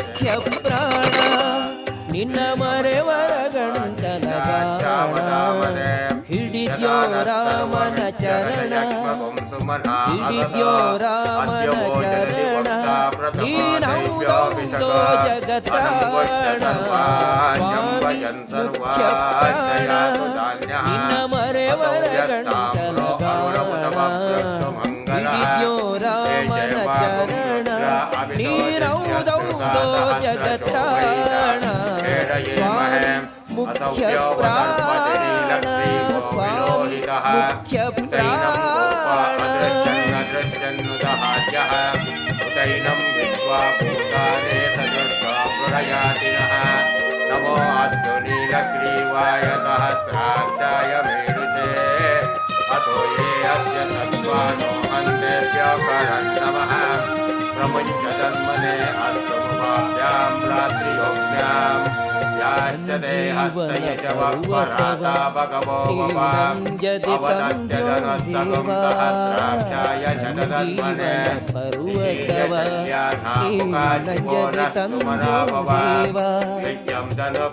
ಮುಖ್ಯ ಪ್ರಾಣ ನಿನ್ನ ಮರೆವರ ಗಂಟಲ ಹಿಡಿದ್ಯೋ ರಾಮನ ಚರಣ ಹಿಡಿದ್ಯೋ ರಾಮನ ಚರಣ ನೀನೌದೌದೋ ಜಗತ್ರಾಣ ಸ್ವಾಮಿ ಮುಖ್ಯ ಪ್ರಾಣ ನಿನ್ನ ಮರೆವರ ಗಂಟಲ ಹಿಡಿದ್ಯೋ ರಾಮನ ಚರಣ ನೀನೌದೌದೋ ಜಗತ್ರಾಣ ಸ್ವಾಮಿ ಮುಖ್ಯ ಪ್ರಾಣ ಸ್ವಾಮಿ ಮುಖ್ಯ ಪ್ರಾಣ ಉತೈನಂ ವಿಶ್ವಾಭೂತಾನೇ ಸದೃಶ್ವಾ ಪ್ರಳಯಾತಿನಃ ನಮೋ ಅಸ್ತು ನೀಲಗ್ರೀವಾಯ ಸಹಸ್ರಾಕ್ಷಾಯ ಮೇರುತೆ ಅತೋ ಯೇ ಅಸ್ಯ ಸತ್ವಾನೋ ಹಂತೇಭ್ಯಃ ನಮಃ ಪ್ರಮುಚ್ಯತನ್ಮನೆ ಅಸ್ತು ಮುಖಾಭ್ಯಾಂ ರಾತ್ರಿಯೋಗ್ನ್ಯಾಂ ಯಾಶ್ಚತೆ ಹಸ್ತಯಜವಪರಾತಾ ಭಗವೋ ಭವಾಂ ಅವನತ್ಯಜನಸ್ತಕಂ ಸಹಸ್ರಾಕ್ಷಾಯ ಶತತನ್ಮನೆ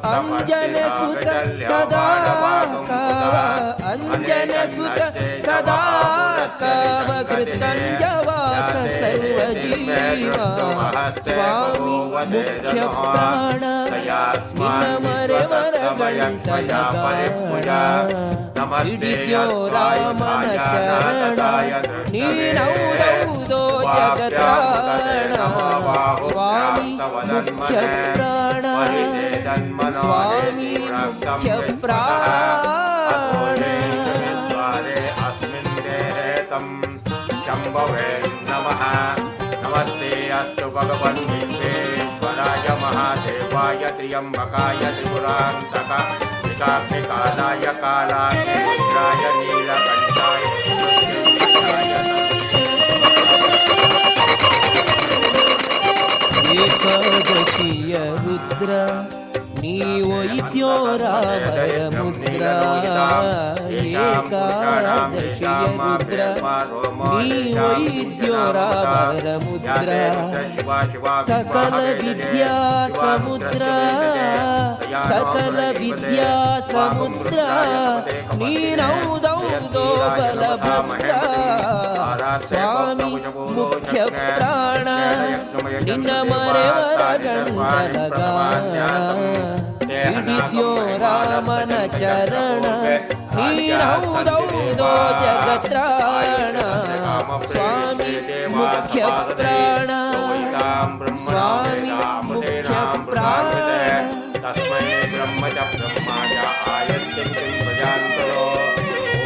ಅಂಜನ ಸುತ ಸದಾ ಕಾವ ಅಂಜನ ಸುತ ಸದಾ ಕಾವ ಕೃತಂಜವಾಸ ಸರ್ವಜೀವ ಸ್ವಾಮಿ ಮುಖ್ಯ ಪ್ರಾಣ ನಿನ್ನ ಮರೆವರ ಗಂಟಲ ಹಿಡಿದ್ಯೋ ರಾಮನ ಚರಣ ನೀನೌದೌದೋ ಜಗತ್ರಾಣ ಸ್ವಾಮಿ ಮುಖ್ಯ ಪ್ರಾಣ ಸ್ವಾಮಿ ಮುಖ್ಯ ಪ್ರಾಣ ಅಸ್ಮಿನ್ ದೇಹೇ ತಂ ಶಂಭವೇ ನಮಃ ನಮಸ್ತೆ ಅಸ್ತು ಭಗವನ್ ವಿಶ್ವೇಶ್ವರಾಯ ಮಹಾದೇವಾಯ ತ್ರ್ಯಂಬಕಾಯ ತ್ರಿಪುರಾಂತಕ ವಿಕಾಪಿಕಾಲಾಯ ಕಾಲಾಗ್ನಿ ರುದ್ರಾಯ ನೀಲಕಂಠಾಯ ಏಕಾದಶಿಯ ರುದ್ರ ನೀವೊಯ್ದ್ಯೋ ರಾಮರ ಮುದ್ರ ಏಕಾದಶಿಯ ರುದ್ರ ನೀವೊಯ್ದ್ಯೋ ರಾಮರ ಮುದ್ರ ಸಕಲ ವಿದ್ಯಾ ಸಮುದ್ರ ಸಕಲ ವಿದ್ಯಾ ಸಮುದ್ರ ನೀನೌದೌದೋ ಬಲಭದ್ರ ಸ್ವಾಮಿ ಮುಖ್ಯ ಪ್ರಾಣ ನಿನ್ನ ಮರೆವರ ಗಂಟಲ ಹಿಡಿದ್ಯೋ ರಾಮನ ಚರಣ ನೀನೌದೌದೋ ಜಗತ್ರಾಣ ಸ್ವಾಮಿ ಮುಖ್ಯ ಪ್ರಾಣ ಸ್ವಾಮಿ ಮುಖ್ಯ ಪ್ರಾಣ ತಸ್ಮೈ ಬ್ರಹ್ಮ ಚ ಬ್ರಹ್ಮಾಯ ಆಯತ್ಯಂ ಕಿಂ ಭಜಾಂತರೋ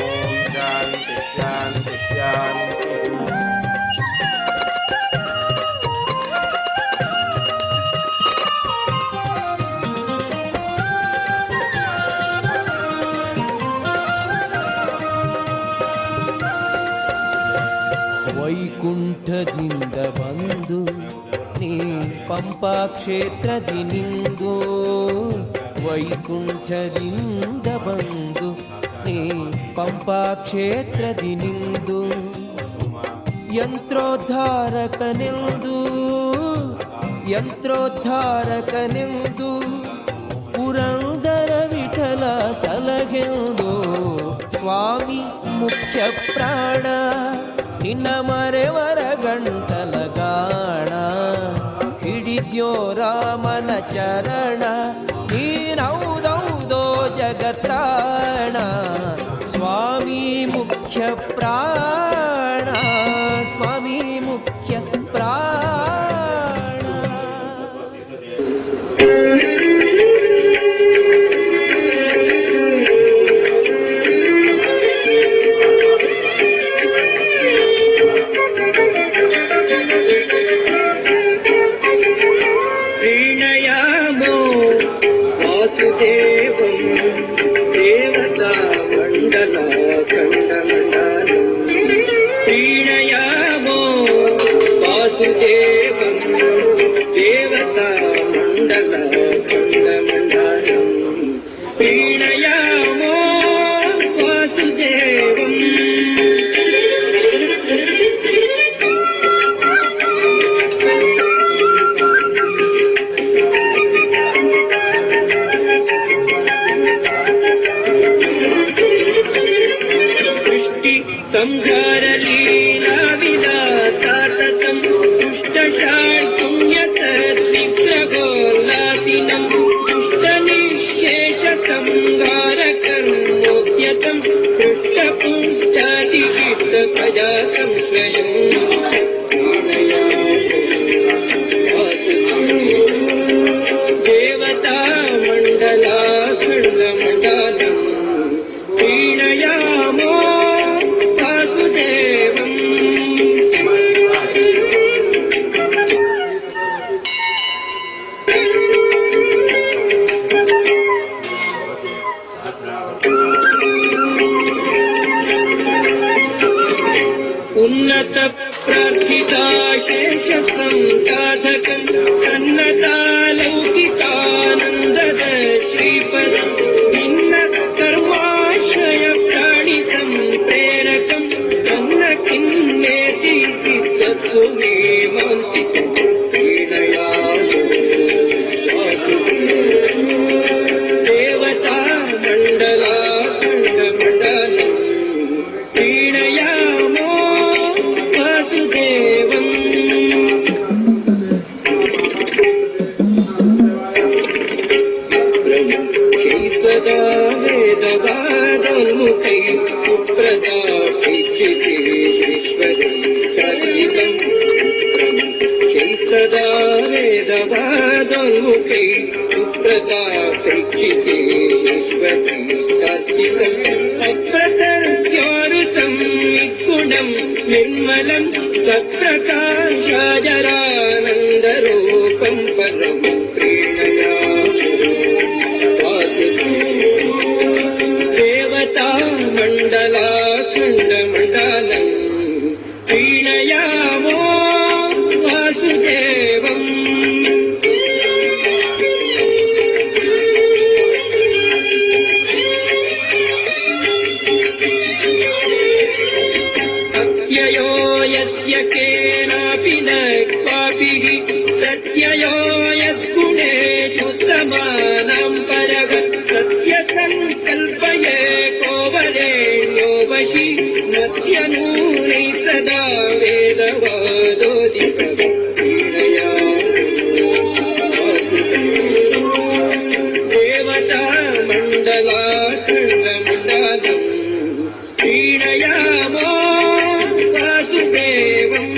ಓಂ ಶಾಂತಿ ಶಾಂತಿ ಶಾಂತಿ. ವೈಕುಂಠದಿಂದ ಬಂದು ನೀ ಪಂಪಾ ಕ್ಷೇತ್ರದಿ ನಿಂದು ವೈಕುಂಠದಿಂದ ಬಂದು ನೀ ಪಂಪಾ ಕ್ಷೇತ್ರದಿ ನಿಂದು ಯಂತ್ರೋದ್ಧಾರಕನೆಂದು ಯಂತ್ರೋದ್ಧಾರಕನೆಂದು ಪುರಂದರ ವಿಠಲ ಸಲಗೆಂದು ಸ್ವಾಮಿ ಮುಖ್ಯ ಪ್ರಾಣ ನಿನ್ನ ಮರೆವರ ಗಂಟಲ ಗಾಣ ಹಿಡಿದ್ಯೋ ರಾಮನ ಚರಣ ನೀನೌದೌದೋ ಜಗತ್ರಾಣ ಸ್ವಾಮಿ ಮುಖ್ಯ ಪ್ರಾಣ ಸ್ವಾಮಿ ಮುಖ್ಯ ಪ್ರಾಣ प्रीणयामो वासुदेवं देवता मण्डलाखण्डमण्डलम् प्रीणयामो वासुदेवं देवता मण्डलाखण्डमण्डलम् प्रीणयामो वासुदेवम् सततं दुष्टशार्दुल्यतद्विग्रहोल्लासिनं दुष्टनिःशेषसंहारकर्मोद्यतं पृष्ठपुष्टादिचित्तप्रजा संश्रयम् देवता मण्डलाखण्डमण्डलं प्रीणयामो वासुदेवम् उन्नत प्रार्थिता शेष संसाधकं सन्नता लौकिकानन्दद श्रीपदं भिन्न सर्वाश्रय प्राणि सम्प्रेरकं तन्न किन्नेति तत्तु मीमांसितं देवता मण्डला खण्डमण्डलं प्रीणयामो वासुदेवम् सदा वेदवादमुखै सुप्रदाचिते विश्वदं सदा वेदवादमुखै सुप्रदाचिते विश्वदं अप्रतर्क्योरुषं निगुणं निर्मलं सत्प्रकाशाजरानन्दरूपं पदं प्रीणयामि देवता मण्डला खण्डमण्डलं प्रीणयामो वासुदेवम् अत्ययो यस्य केनापि न क्वापि प्रत्ययो यद्गुणेषु समानां परः सत्यसङ्कल्पये को वरेण्यो वशी मत्यनूनै सदा वेदवादोदितः देवता मण्डला खण्डमण्डलं प्रीणयामो वासुदेवम्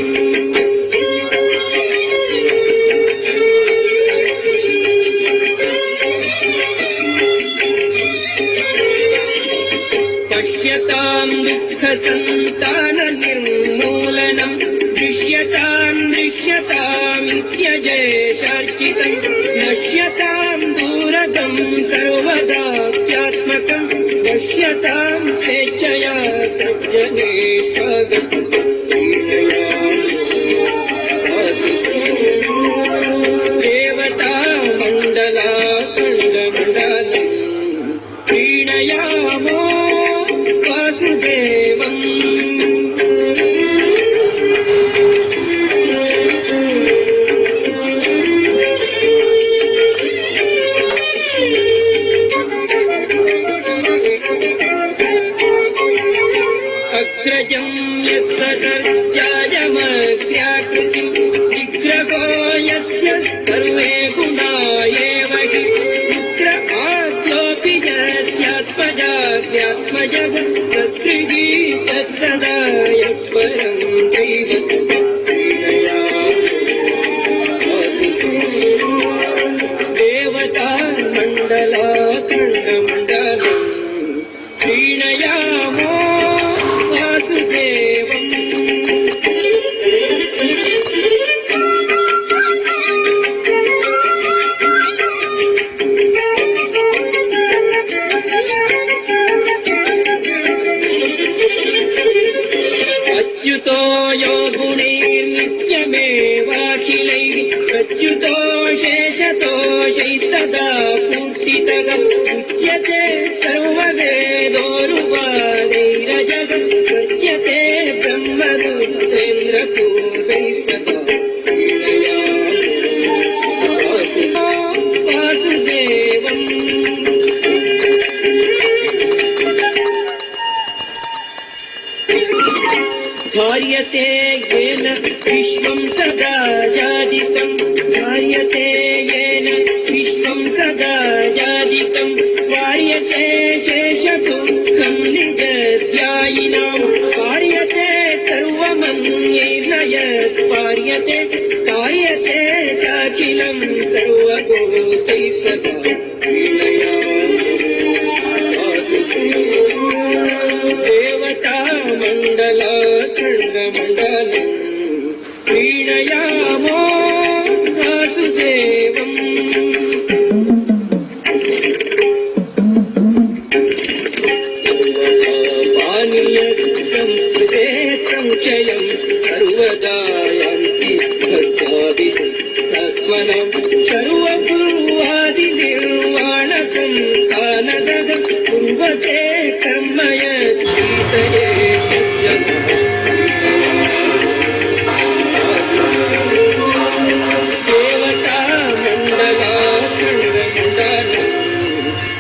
पश्यतां दुःखसन्ताननिर्मूलनं दृश्यतामित्यजेशार्चितं नश्यतां दूरगं सर्वदाप्यात्मकं पश्यतां स्वेच्छया सज्जनेष्वागतं देवता मण्डला खण्डमण्डलं प्रीणयामो वासुदेवम् अग्रजं यस्सर्जायमग्र्याकृतिं विग्रहो यस्य सर्वे गुणा एव हि रुद्र आद्योऽपि यस्यात्मजात्मजः सत्कृगी तत्सदा यत्परं दैवतं देवता मण्डला खण्डमण्डलं प्रीणयामो वासुदेवम् अच्युतो यो गुणैर्नित्यमेवाखिलैः प्रच्युतो शेषतोषैः सदा पूर्तितः उच्यते सर्ववेदोरुवादैरजः सज्यते ब्रह्मरुद्रेन्द्रपूर्वैः सदा वासुदेवम् धार्यते येन विश्वं सदा जादितं वार्यते येन विश्वं सदा जादितं वार्यते शेषदुःखं निजध्यायिनां वार्यते सर्वमन्येन यत् वार्यते कार्यते चाखिलं सर्वभूतैः सदा देवता मण्डला खण्डमण्डलम् क्रीडयामो वासुदेवम् पानीयं कृते संशयं सर्वदा यान्ति भक्तादिषु तत्त्वनं सर्वपूर्वादिनिर्वाणकं कानदं कुर्वते कर्म यद्गीतये देवता मण्डला खण्डमण्डलं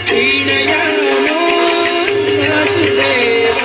क्रीडयामो वासुदेवम्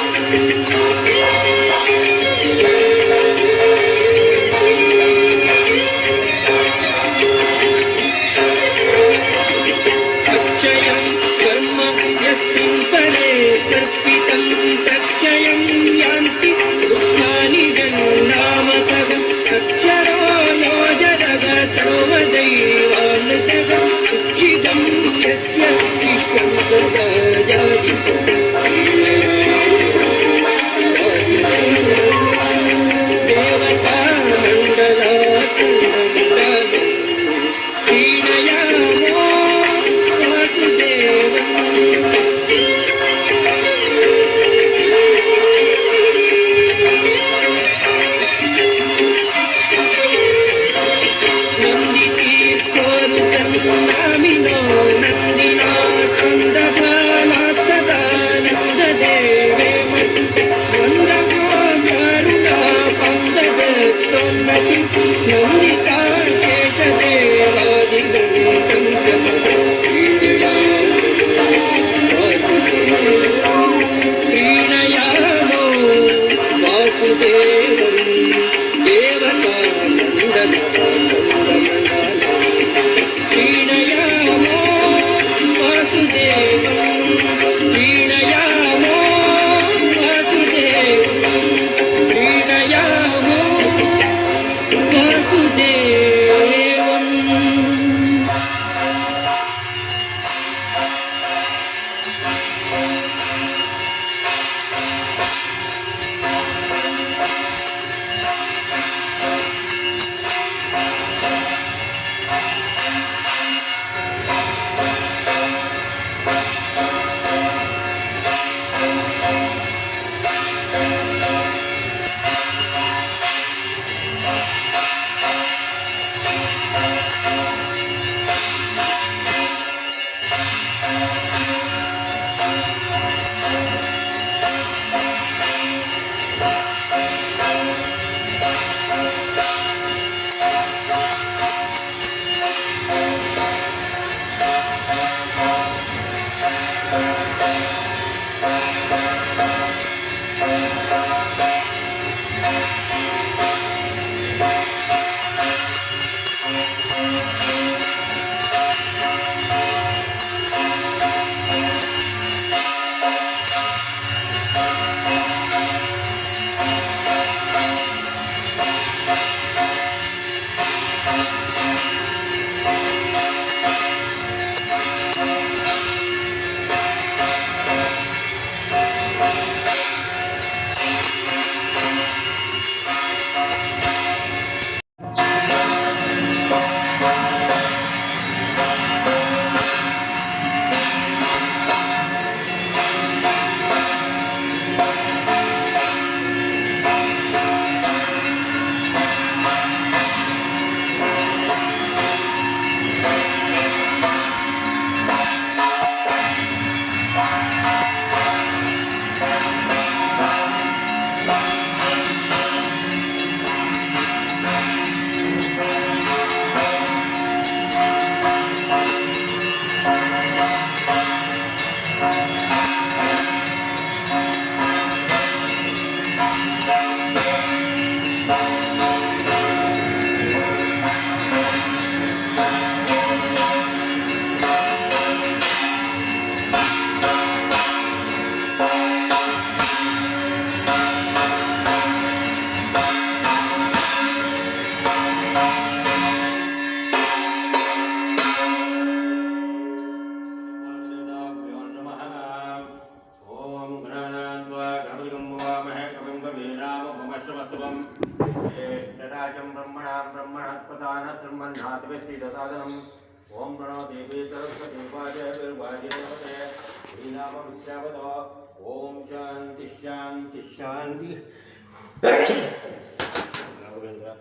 अक्षयं कर्म यस्मिन् परे कर्पितं तक्षयं यान्ति दुःखानि जन्मामतः अक्षरो योजजगतो दैवानुजगं उच्चिदं यस्य विश्वं सदा जायते देवता मण्डला चन्द्रमण्डलं क्रीडयामो नन्दितीर्थोरुकन्नामिनो नन्दिना कन्दभालात्तदानन्ददेवे वन्दको करुणा पन्दगस्तोन्नति नन्दिता शेषदेवादिगन्तं क्रीडयामो वासुदेवं देवता क्रीडयामो वासुदेवं क्रीडयामो वासुदेवं क्रीडयामो वासुदेवम् राजं ब्रह्मणां ब्रह्मणास्पदान ब्रह्मण्णात्वेत्सिदसादनम् ॐ प्रणो देवी सरस्वती वाजय श्रीनामविश्रावत ॐ शान्ति शान्ति शान्ति राघवेंद्र